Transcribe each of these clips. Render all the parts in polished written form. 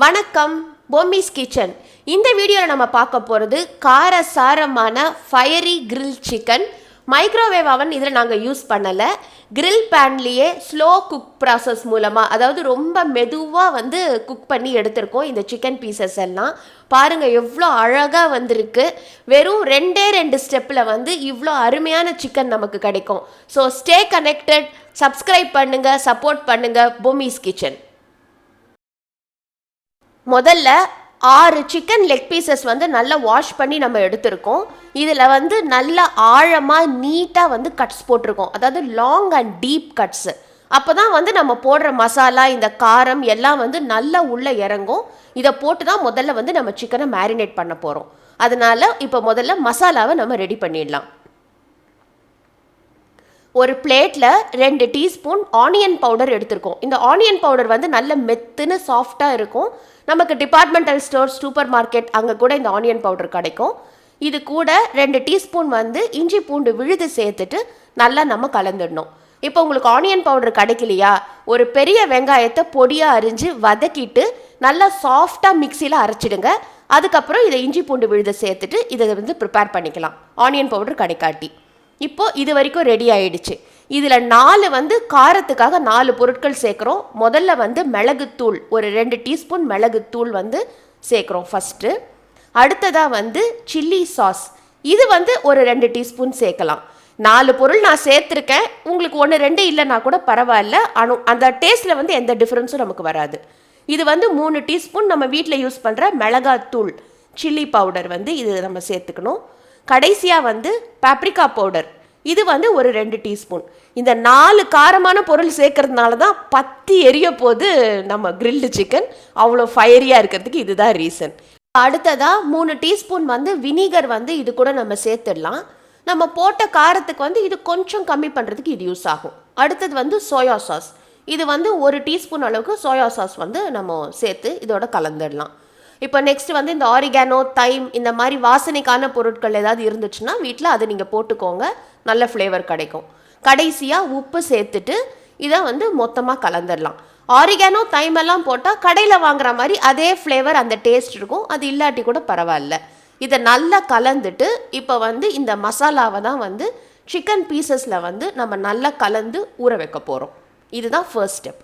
வணக்கம், பொம்மிஸ் கிச்சன். இந்த வீடியோவில் நம்ம பார்க்க போகிறது காரசாரமான ஃபயரி கிரில் சிக்கன். மைக்ரோவேவ் அவன் இதில் நாங்கள் யூஸ் பண்ணலை. கிரில் பேன்லேயே ஸ்லோ குக் ப்ராசஸ் மூலமாக, அதாவது ரொம்ப மெதுவாக குக் பண்ணி எடுத்திருக்கோம் இந்த சிக்கன் பீசஸ் எல்லாம். பாருங்கள் எவ்வளோ அழகாக வந்திருக்கு. வெறும் ரெண்டு ஸ்டெப்பில் இவ்வளோ அருமையான சிக்கன் நமக்கு கிடைக்கும். ஸோ ஸ்டே கனெக்டட், சப்ஸ்கிரைப் பண்ணுங்கள், சப்போர்ட் பண்ணுங்கள் பொம்மிஸ் கிச்சன். முதல்ல 6 சிக்கன் லெக் பீசஸ் நல்லா வாஷ் பண்ணி நம்ம எடுத்திருக்கோம். இதில் நல்லா ஆழமாக நீட்டாக கட்ஸ் போட்டிருக்கோம், அதாவது லாங் அண்ட் டீப் கட்ஸு. அப்போ தான் நம்ம போடுற மசாலா, இந்த காரம் எல்லாம் நல்லா உள்ளே இறங்கும். இதை போட்டு தான் முதல்ல நம்ம சிக்கனை மேரினேட் பண்ண போகிறோம். அதனால இப்போ முதல்ல மசாலாவை நம்ம ரெடி பண்ணிடலாம். ஒரு பிளேட்டில் 2 டீஸ்பூன் ஆனியன் பவுடர் எடுத்திருக்கோம். இந்த ஆனியன் பவுடர் நல்ல மெத்துன்னு சாஃப்டாக இருக்கும். நமக்கு டிபார்ட்மெண்டல் ஸ்டோர்ஸ், சூப்பர் மார்க்கெட் அங்கே கூட இந்த ஆனியன் பவுடர் கிடைக்கும். இது கூட 2 டீஸ்பூன் இஞ்சி பூண்டு விழுது சேர்த்துட்டு நல்லா நம்ம கலந்துடணும். இப்போ உங்களுக்கு ஆனியன் பவுடர் கிடைக்கலையா, ஒரு பெரிய வெங்காயத்தை பொடியாக அரிஞ்சு வதக்கிட்டு நல்லா சாஃப்டாக மிக்சியில் அரைச்சிடுங்க. அதுக்கப்புறம் இதை இஞ்சி பூண்டு விழுதை சேர்த்துட்டு இதை ப்ரிப்பேர் பண்ணிக்கலாம், ஆனியன் பவுடர் கிடைக்காட்டி. இப்போது இது வரைக்கும் ரெடி ஆகிடுச்சு. இதில் 4 காரத்துக்காக 4 பொருட்கள் சேர்க்குறோம். முதல்ல மிளகுத்தூள், ஒரு 2 டீஸ்பூன் மிளகுத்தூள் சேர்க்குறோம் ஃபஸ்ட்டு. அடுத்ததாக சில்லி சாஸ், இது ஒரு 2 டீஸ்பூன் சேர்க்கலாம். 4 பொருள் நான் சேர்த்துருக்கேன். உங்களுக்கு 1 2 இல்லைன்னா கூட பரவாயில்ல, அந்த டேஸ்ட்டில் எந்த டிஃப்ரென்ஸும் நமக்கு வராது. இது 3 டீஸ்பூன் நம்ம வீட்டில் யூஸ் பண்ணுற மிளகாத்தூள், சில்லி பவுடர் இது நம்ம சேர்த்துக்கணும். கடைசியாக பாப்ரிக்கா பவுடர், இது ஒரு 2 டீஸ்பூன். இந்த 4 காரமான பொருள் சேர்க்கறதுனால தான் பத்தி எரிய போது நம்ம கிரில்டு சிக்கன் அவ்வளோ ஃபயரியாக இருக்கிறதுக்கு இதுதான் ரீசன். அடுத்ததாக 3 டீஸ்பூன் வினிகர் இது கூட நம்ம சேர்த்துடலாம். நம்ம போட்ட காரத்துக்கு இது கொஞ்சம் கம்மி பண்ணுறதுக்கு இது யூஸ் ஆகும். அடுத்தது சோயா சாஸ், இது 1 டீஸ்பூன் அளவுக்கு சோயா சாஸ் நம்ம சேர்த்து இதோட கலந்துடலாம். இப்போ நெக்ஸ்ட் இந்த ஆரிகானோ, தைம், இந்த மாதிரி வாசனைக்கான பொருட்கள் ஏதாவது இருந்துச்சுன்னா வீட்டில் அதை நீங்கள் போட்டுக்கோங்க, நல்ல ஃப்ளேவர் கிடைக்கும். கடைசியாக உப்பு சேர்த்துட்டு இதை மொத்தமாக கலந்துடலாம். ஆரிகானோ, தைம் எல்லாம் போட்டால் கடையில் வாங்குற மாதிரி அதே ஃப்ளேவர், அந்த டேஸ்ட் இருக்கும். அது இல்லாட்டி கூட பரவாயில்ல. இதை நல்லா கலந்துட்டு இப்போ இந்த மசாலாவை தான் சிக்கன் பீசஸில் நம்ம நல்லா கலந்து ஊற வைக்க போகிறோம். இதுதான் ஃபர்ஸ்ட் ஸ்டெப்.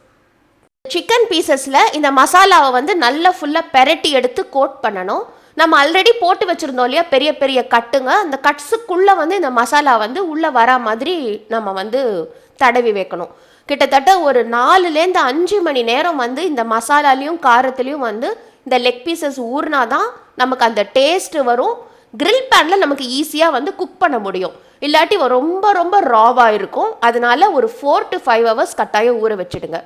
சிக்கன் பீசஸில் இந்த மசாலாவை நல்லா ஃபுல்லாக பெரட்டி எடுத்து கோட் பண்ணணும். நம்ம ஆல்ரெடி போட்டு வச்சுருந்தோம் இல்லையா பெரிய பெரிய கட்டுங்க, அந்த கட்ஸுக்குள்ளே இந்த மசாலா உள்ளே வரா மாதிரி நம்ம தடவி வைக்கணும். கிட்டத்தட்ட ஒரு 4லேருந்து 5 மணி நேரம் இந்த மசாலாலையும் காரத்துலேயும் இந்த லெக் பீசஸ் ஊறினா தான் நமக்கு அந்த டேஸ்ட்டு வரும். கிரில் பேனில் நமக்கு ஈஸியாக குக் பண்ண முடியும், இல்லாட்டி ரொம்ப ரொம்ப ராவாக இருக்கும். அதனால ஒரு 4 to 5 hours கட்டாயம் ஊற வச்சுடுங்க.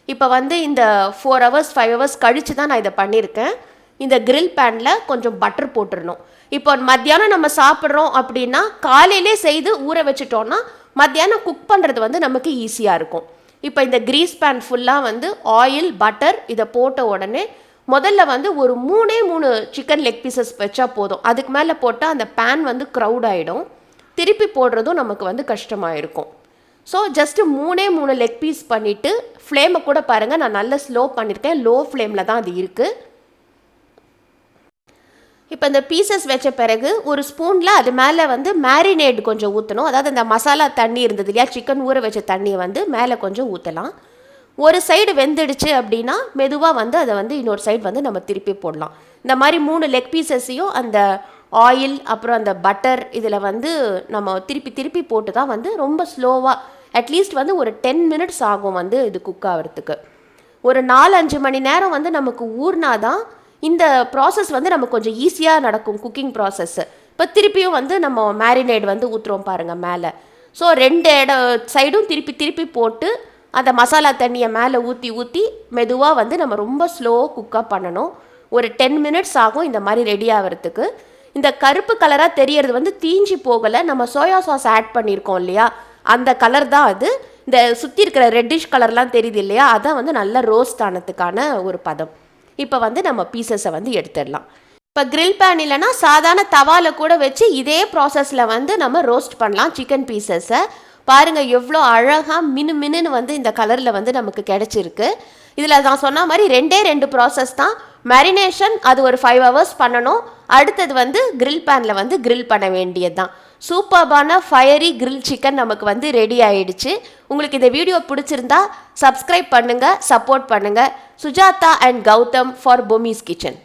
இப்போ இந்த 4 hours 5 hours கழித்து தான் நான் இதை பண்ணியிருக்கேன். இந்த கிரில் பேனில் கொஞ்சம் பட்டர் போட்டுடணும். இப்போ மத்தியானம் நம்ம சாப்பிட்றோம் அப்படின்னா காலையிலே செய்து ஊற வச்சுட்டோன்னா மத்தியானம் குக் பண்ணுறது நமக்கு ஈஸியாக இருக்கும். இப்போ இந்த கிரீஸ் பேன் ஃபுல்லாக ஆயில், பட்டர் இதை போட்ட உடனே முதல்ல ஒரு 3 சிக்கன் லெக் பீசஸ் வச்சா போதும். அதுக்கு மேலே போட்டால் அந்த பேன் க்ரௌட் ஆகிடும், திருப்பி போடுறதும் நமக்கு கஷ்டமாக இருக்கும். ஸோ ஜஸ்ட்டு 3 லெக் பீஸ் பண்ணிவிட்டு ஃப்ளேமை கூட பாருங்கள், நான் நல்லா ஸ்லோ பண்ணியிருக்கேன், லோ ஃப்ளேமில் தான் அது இருக்குது. இப்போ இந்த பீசஸ் வச்ச பிறகு ஒரு ஸ்பூனில் அது மேலே மேரினேட் கொஞ்சம் ஊற்றணும். அதாவது இந்த மசாலா தண்ணி இருந்தது இல்லையா, சிக்கன் ஊற வச்ச தண்ணியை மேலே கொஞ்சம் ஊற்றலாம். ஒரு சைடு வெந்துடுச்சு அப்படின்னா மெதுவாக அதை இன்னொரு சைடு நம்ம திருப்பி போடலாம். இந்த மாதிரி 3 லெக் பீசஸையும் அந்த ஆயில் அப்புறம் அந்த பட்டர் இதில் நம்ம திருப்பி திருப்பி போட்டு தான் ரொம்ப ஸ்லோவாக, அட்லீஸ்ட் ஒரு 10 minutes ஆகும் இது குக் ஆகிறதுக்கு. ஒரு 4-5 மணி நேரம் நமக்கு ஊறினாதான் இந்த ப்ராசஸ் நமக்கு கொஞ்சம் ஈஸியாக நடக்கும், குக்கிங் ப்ராசஸ்ஸு. இப்போ திருப்பியும் நம்ம மேரினேட் ஊற்றுறோம் பாருங்கள் மேலே. ஸோ 2 சைடும் திருப்பி திருப்பி போட்டு அந்த மசாலா தண்ணியை மேலே ஊற்றி மெதுவாக நம்ம ரொம்ப ஸ்லோ குக்காக பண்ணணும். ஒரு 10 minutes ஆகும் இந்த மாதிரி ரெடி ஆகிறதுக்கு. இந்த கருப்பு கலராக தெரியறது தீஞ்சி போகலை, நம்ம சோயா சாஸ் ஆட் பண்ணியிருக்கோம் இல்லையா, அந்த கலர் தான் அது. இந்த சுற்றி இருக்கிற ரெட்டிஷ் கலர்லாம் தெரியுது இல்லையா, அதான் நல்ல ரோஸ்ட் ஆனதுக்கான ஒரு பதம். இப்போ நம்ம பீசஸை எடுத்துடலாம். இப்போ கிரில் பேன் இல்லைனா சாதாரண தவாவில் கூட வச்சு இதே ப்ராசஸில் நம்ம ரோஸ்ட் பண்ணலாம் சிக்கன் பீசஸை. பாருங்கள் எவ்வளோ அழகாக மினுன்னு இந்த கலரில் நமக்கு கிடச்சிருக்கு. இதில் நான் சொன்ன மாதிரி 2 ப்ராசஸ் தான். மேரினேஷன் அது ஒரு 5 hours பண்ணணும். அடுத்தது வந்து கிரில் பேனில் வந்து கிரில் பண்ண வேண்டியது தான். சூப்பர்பான ஃபயரி கிரில் சிக்கன் நமக்கு வந்து ரெடி ஆயிடுச்சு. உங்களுக்கு இந்த வீடியோ பிடிச்சிருந்தா சப்ஸ்கிரைப் பண்ணுங்கள், சப்போர்ட் பண்ணுங்கள். Sujatha and Gautham for Bommi's kitchen.